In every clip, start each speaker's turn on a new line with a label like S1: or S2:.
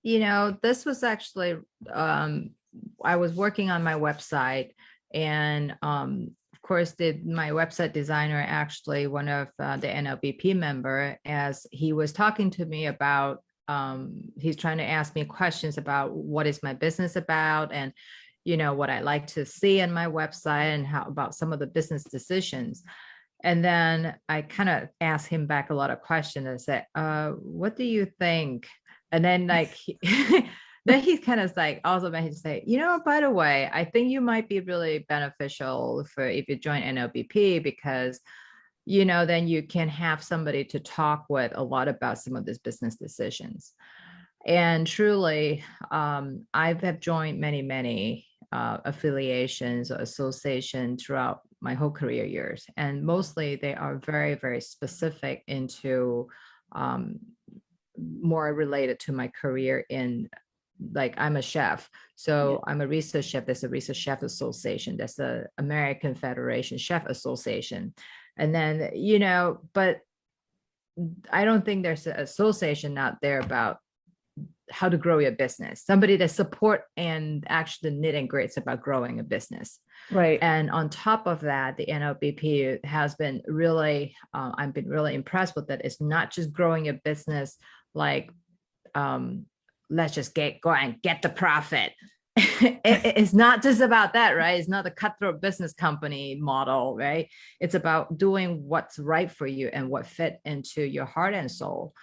S1: This was actually, I was working on my website, and of course, my website designer actually one of the Nlbp member, as he was talking to me about, he's trying to ask me questions about what is my business about, and what I like to see in my website, and how about some of the business decisions. And then I kind of asked him back a lot of questions. I said, what do you think? And then then he kind of like also made him say, by the way, I think you might be really beneficial for if you join Nlbp, because then you can have somebody to talk with a lot about some of these business decisions. And truly, I have joined many affiliations or associations throughout my whole career years, and mostly they are very specific into more related to my career in, like, I'm a chef, so I'm a research chef. There's a research chef association, there's the American Federation Chef Association, and then but I don't think there's an association out there about how to grow your business, somebody to support and actually knit and grits about growing a business.
S2: Right.
S1: And on top of that, the Nlbp has been really, I've been really impressed with it. It's not just growing a business like, let's just go and get the profit. It's not just about that, right? It's not a cutthroat business company model, right? It's about doing what's right for you and what fit into your heart and soul.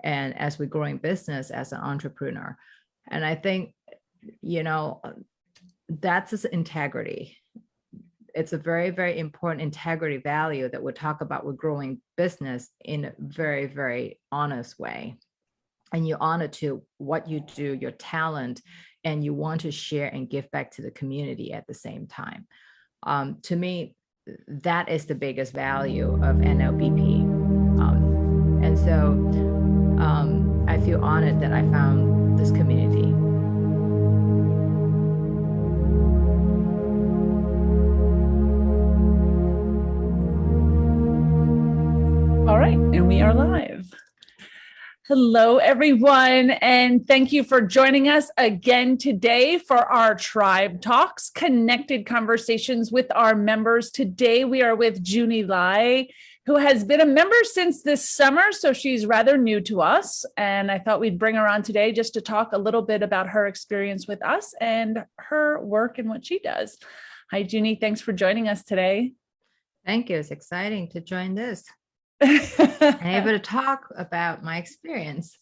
S1: And as we're growing business as an entrepreneur, and I think, that's integrity. It's a very important integrity value that we talk about with growing business in a very honest way. And you honor to what you do, your talent, and you want to share and give back to the community at the same time. To me, that is the biggest value of Nlbp. And so I feel honored that I found this community.
S2: All right, and we are live. Hello, everyone, and thank you for joining us again today for our Tribe Talks, connected conversations with our members. Today, we are with Junnie Lai, who has been a member since this summer, so she's rather new to us. And I thought we'd bring her on today just to talk a little bit about her experience with us and her work and what she does. Hi, Junnie. Thanks for joining us today.
S1: Thank you. It's exciting to join this and able to talk about my experience.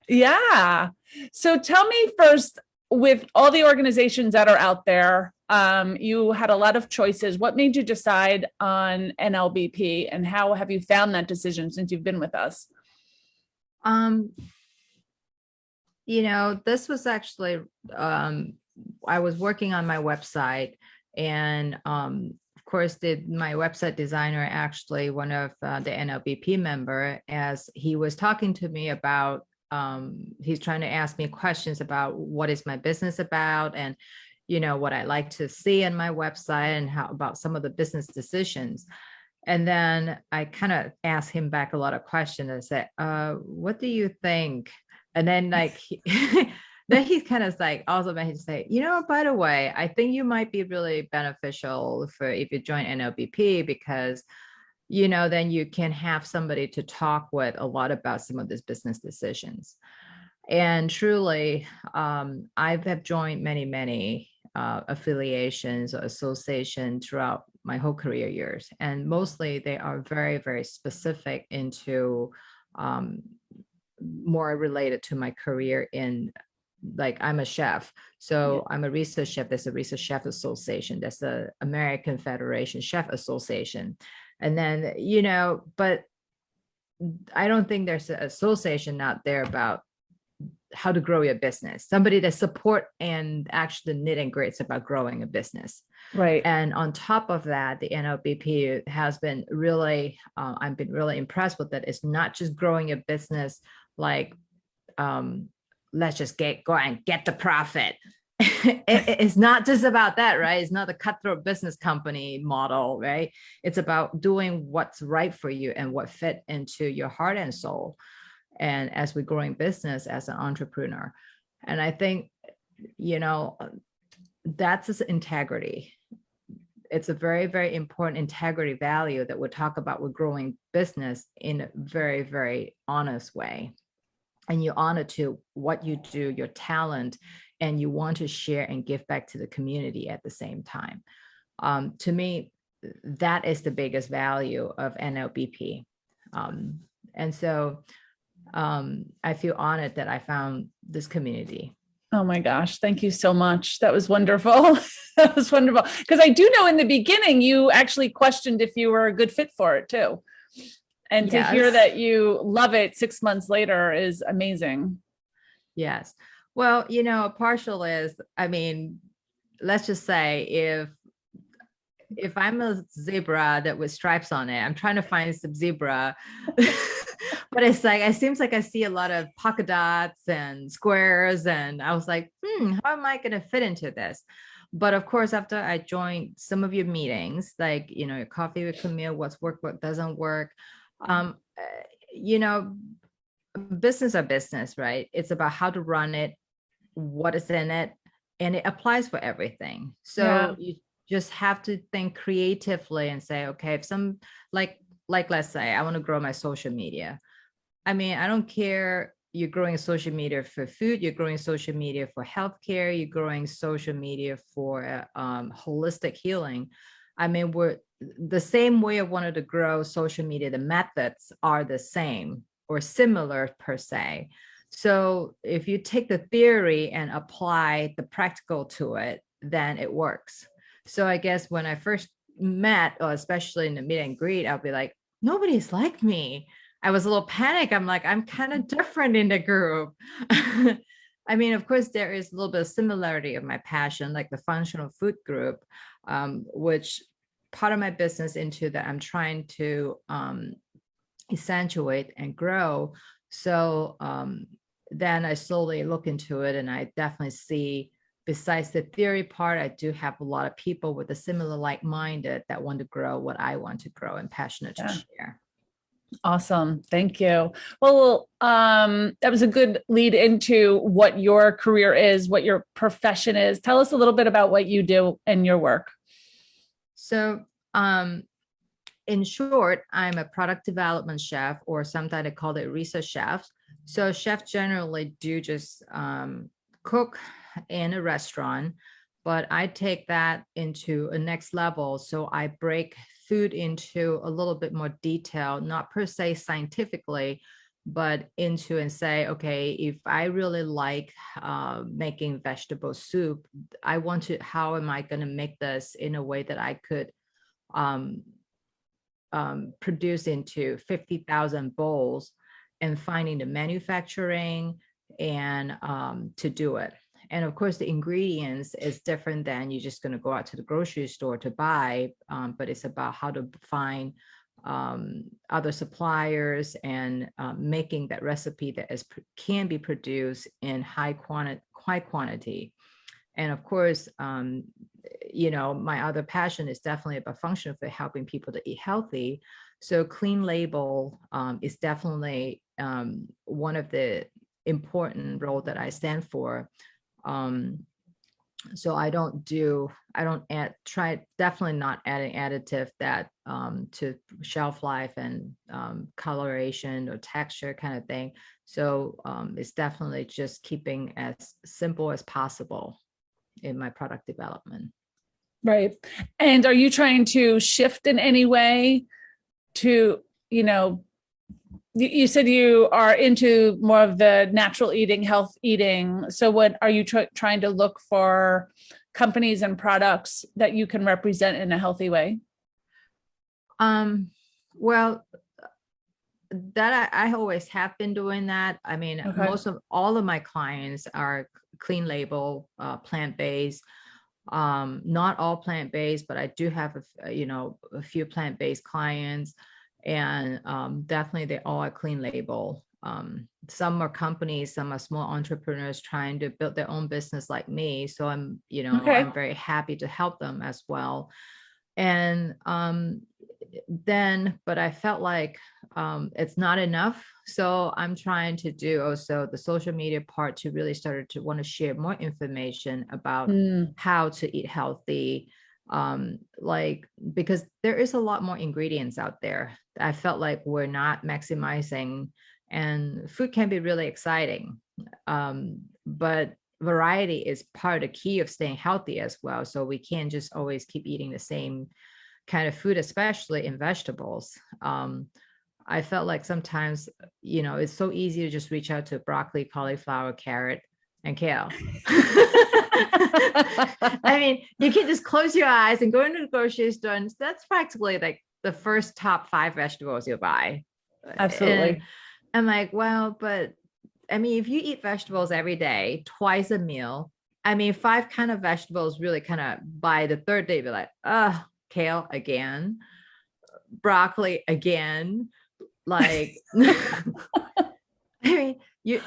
S2: Yeah. So tell me first, with all the organizations that are out there, you had a lot of choices. What made you decide on Nlbp, and how have you found that decision since you've been with us?
S1: This was actually, I was working on my website, and of course, my website designer actually one of the Nlbp member, as he was talking to me about, he's trying to ask me questions about what is my business about, and what I like to see in my website, and how about some of the business decisions. And then I kind of asked him back a lot of questions. I said, what do you think? And then then he kind of like also made him say, by the way, I think you might be really beneficial for if you join Nlbp, because then you can have somebody to talk with a lot about some of these business decisions. And truly, I have joined many affiliations or associations throughout my whole career years, and mostly they are very specific into more related to my career in, like, I'm a chef, so I'm a research chef. There's a research chef association, there's the American Federation Chef Association, and then but I don't think there's an association out there about how to grow your business, somebody to support and actually knit and grits about growing a business.
S2: Right.
S1: And on top of that, the Nlbp has been really, I've been really impressed with it. It's not just growing a business like, let's just go and get the profit. It's not just about that, right? It's not a cutthroat business company model, right? It's about doing what's right for you and what fit into your heart and soul. And as we're growing business as an entrepreneur, And I think, you know, that's just integrity. It's a very, very important integrity value that we talk about with growing business in a very, very honest way. And you honor to what you do, your talent, and you want to share and give back to the community at the same time. To me, that is the biggest value of Nlbp. And so I feel honored that I found this community.
S2: Oh my gosh, thank you so much. That was wonderful. That was wonderful. Because I do know in the beginning, you actually questioned if you were a good fit for it too. And to hear that you love it 6 months later is amazing.
S1: Yes. Well, you know, partial is, I mean, let's just say if I'm a zebra that with stripes on it, I'm trying to find some zebra. But it's like, it seems like I see a lot of polka dots and squares. And I was like, how am I going to fit into this? But of course, after I joined some of your meetings, like, you know, coffee with Camille, what's work, what doesn't work. You know, business are business, right? It's about how to run it, what is in it, and it applies for everything. So you just have to think creatively and say, okay, if some, like let's say I want to grow my social media. I mean, I don't care. You're growing social media for food. You're growing social media for healthcare. You're growing social media for holistic healing. I mean, we're the same way I wanted to grow social media. The methods are the same or similar per se. So if you take the theory and apply the practical to it, then it works. So I guess when I first met, or especially in the meet and greet, I'll be like, nobody's like me. I was a little panicked. I'm like, I'm kind of different in the group. I mean, of course, there is a little bit of similarity of my passion, like the functional food group, which part of my business into that I'm trying to accentuate and grow. So then I slowly look into it, and I definitely see, besides the theory part, I do have a lot of people with a similar like-minded that want to grow what I want to grow and passionate to share.
S2: Awesome. Thank you. Well, that was a good lead into what your career is, what your profession is. Tell us a little bit about what you do in your work.
S1: So, in short, I'm a product development chef, or sometimes they call it research chef. So chefs generally do just cook in a restaurant, but I take that into a next level. So I break food into a little bit more detail, not per se scientifically, but into and say, okay, if I really like making vegetable soup, I want to, how am I going to make this in a way that I could produce into 50,000 bowls, and finding the manufacturing and to do it. And of course, the ingredients is different than you're just going to go out to the grocery store to buy, but it's about how to find other suppliers and making that recipe that can be produced in high quantity. And of course, you know, my other passion is definitely about functional food, helping people to eat healthy. So clean label is definitely one of the important role that I stand for. So definitely not adding additive that to shelf life and coloration or texture kind of thing. So it's definitely just keeping as simple as possible in my product development.
S2: Right. And are you trying to shift in any way to, you know, you said you are into more of the natural eating, health eating. So what are you trying to look for companies and products that you can represent in a healthy way?
S1: Well, that I always have been doing that. I mean, all of my clients are clean label, plant-based. Not all plant-based, but I do have a few plant-based clients, and definitely they all are clean label. Some are companies, some are small entrepreneurs trying to build their own business like me. So I'm very happy to help them as well. And but I felt like it's not enough. So I'm trying to do also the social media part to really start to want to share more information about
S2: Mm,
S1: how to eat healthy. Like, because there is a lot more ingredients out there. I felt like we're not maximizing, and food can be really exciting. But variety is part of the key of staying healthy as well. So we can't just always keep eating the same kind of food, especially in vegetables. I felt like sometimes, it's so easy to just reach out to broccoli, cauliflower, carrot, and kale. I mean, you can just close your eyes and go into the grocery store, and that's practically like the first top 5 vegetables you buy.
S2: absolutely.
S1: And I'm like, well, but I mean, if you eat vegetables every day, twice a meal, I mean, 5 kind of vegetables really kind of by the third day, be like, kale again, broccoli again. Like, I mean, you're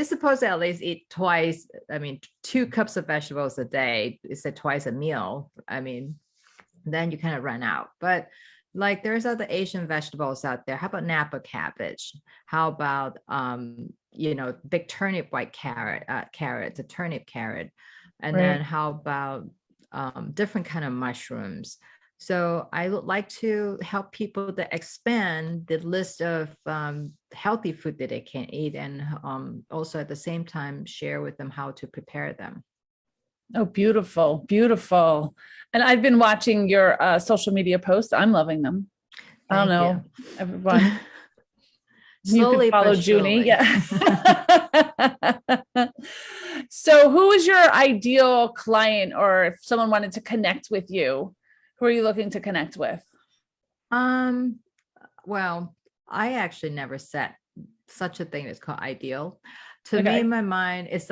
S1: supposed to at least eat twice. I mean, 2 cups of vegetables a day. It's a twice a meal. I mean, then you kind of run out. But like, there's other Asian vegetables out there. How about Napa cabbage? How about big turnip white carrots, a turnip carrot, and then
S2: Right.
S1: how about different kind of mushrooms? So I would like to help people to expand the list of healthy food that they can eat, and also at the same time share with them how to prepare them.
S2: Oh, beautiful, beautiful. And I've been watching your social media posts. I'm loving them. I don't
S1: Thank you.
S2: know, everyone. You can
S1: Slowly
S2: follow
S1: but
S2: Junnie.
S1: surely.
S2: Yeah. So who is your ideal client, or if someone wanted to connect with you, who are you looking to connect with?
S1: Well, I actually never set such a thing as called ideal. To me, in
S2: Okay.
S1: my mind, it's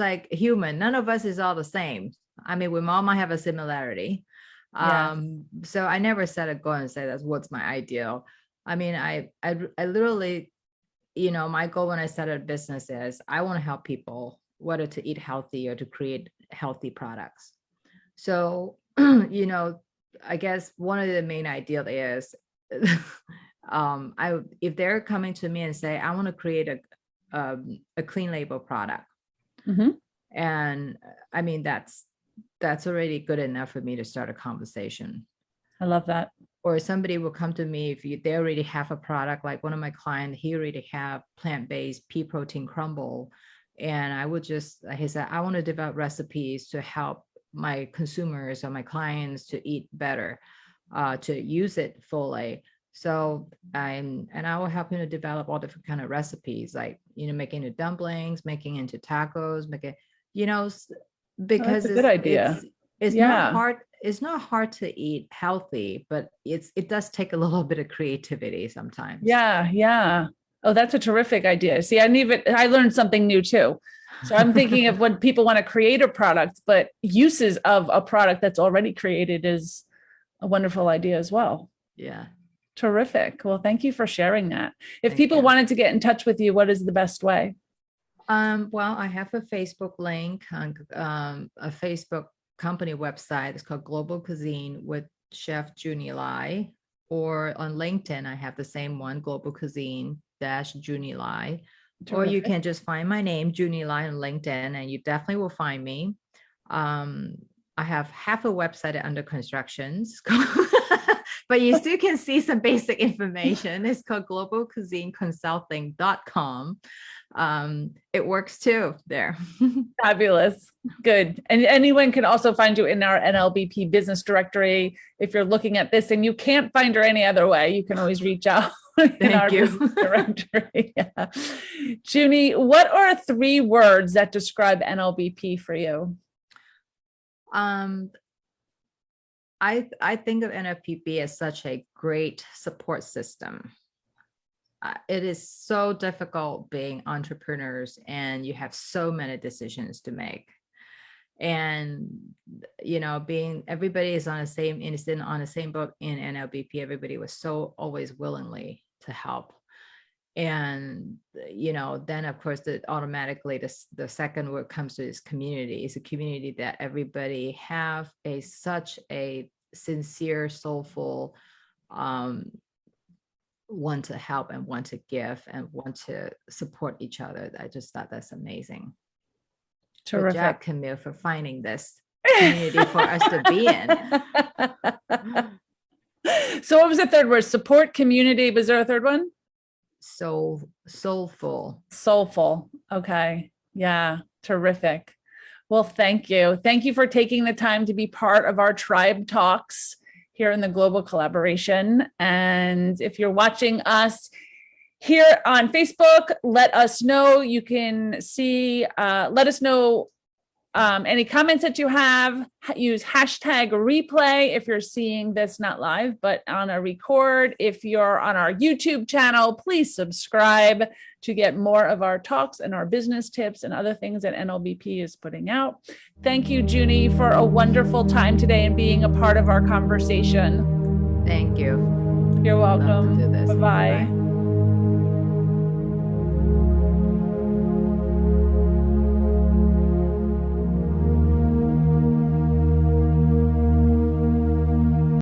S1: like human. None of us is all the same. I mean, we all might have a similarity.
S2: Yeah.
S1: So I never set a goal and say that's what's my ideal. I mean, I literally, my goal when I set a business is I want to help people, whether to eat healthy or to create healthy products. So, I guess one of the main ideal is, if they're coming to me and say, I want to create a clean label product,
S2: Mhm.
S1: and I mean, that's already good enough for me to start a conversation.
S2: I love that.
S1: Or somebody will come to me if they already have a product, like one of my clients, he already have plant-based pea protein crumble. And I would just, he said, I want to develop recipes to help my consumers or my clients to eat better, to use it fully. So I will help him to develop all different kind of recipes, like, making into dumplings, making into tacos, making, you know,
S2: Oh, that's
S1: because
S2: a good idea.
S1: it's not
S2: Yeah.
S1: hard. It's not hard to eat healthy, but it does take a little bit of creativity sometimes.
S2: Yeah. Yeah. Oh, that's a terrific idea. See, I learned something new too. So I'm thinking of when people want to create a product, but uses of a product that's already created is a wonderful idea as well.
S1: Yeah.
S2: Terrific. Well, thank you for sharing that. If
S1: Thank
S2: people
S1: you.
S2: wanted to get in touch with you, what is the best way?
S1: Well, I have a Facebook link on a Facebook company website. It's called Global Cuisine with Chef Junnie Lai. Or on LinkedIn, I have the same one, Global Cuisine dash Junnie Lai. Or you
S2: Terrific.
S1: can just find my name, Junnie Lai, on LinkedIn, and you definitely will find me. Um, I have half a website under constructions, but you still can see some basic information. It's called globalcuisineconsulting.com. It works too there.
S2: Fabulous. Good. And anyone can also find you in our NLBP business directory. If you're looking at this and you can't find her any other way, you can always reach out in our
S1: Thank you.
S2: business directory. Yeah. Junnie, what are 3 words that describe NLBP for you?
S1: Um, I think of NFPB as such a great support system. It is so difficult being entrepreneurs, and you have so many decisions to make. And being everybody is on the same instant on the same boat in NLBP, everybody was so always willingly to help. And then of course automatically the second word comes to is community. It's a community that everybody have such a sincere, soulful want to help and want to give and want to support each other. I just thought that's amazing.
S2: Terrific.
S1: Good job, Camille, for finding this community for us to be in.
S2: So what was the third word? Support, community. Was there a third one?
S1: Soulful.
S2: Soulful. Okay. Yeah. Terrific. Well, thank you. Thank you for taking the time to be part of our tribe talks here in the Global Collaboration. And if you're watching us here on Facebook, let us know. You can see, let us know any comments that you have. Use hashtag replay if you're seeing this not live, but on a record. If you're on our YouTube channel, please subscribe to get more of our talks and our business tips and other things that Nlbp is putting out. Thank you, Junnie, for a wonderful time today and being a part of our conversation.
S1: Thank you.
S2: You're welcome.
S1: Love to do this.
S2: Bye-bye.
S1: Bye.